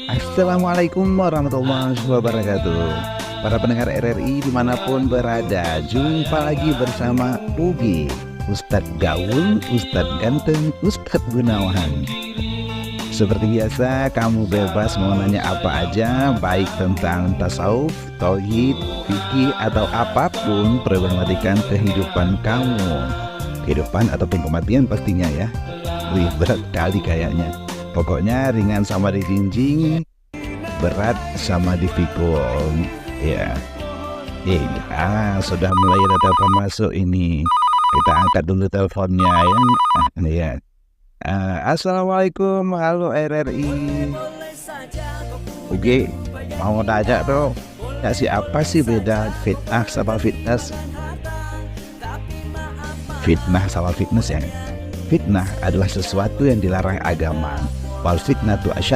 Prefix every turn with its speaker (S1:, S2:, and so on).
S1: Assalamualaikum warahmatullahi wabarakatuh. Para pendengar RRI dimanapun berada, jumpa lagi bersama Ugi, Ustadz Gaul, Ustadz Ganteng, Ustadz Gunawan. Seperti biasa, kamu bebas mau nanya apa aja, baik tentang tasawuf, tauhid, fikih, atau apapun problematika kehidupan kamu. Kehidupan ataupun kematian pastinya ya. Wih, berat kali kayaknya. Pokoknya ringan sama dijinjing, berat sama dipikul. Ya, sudah mulai ada telepon masuk ini. Kita angkat dulu teleponnya ya. Assalamualaikum, halo RRI. Oke, mau tanya dong, apa sih beda fitnah sama fitness? Fitnah sama fitness ya. Fitnah adalah sesuatu yang dilarang agama. Wal fitnatu asyad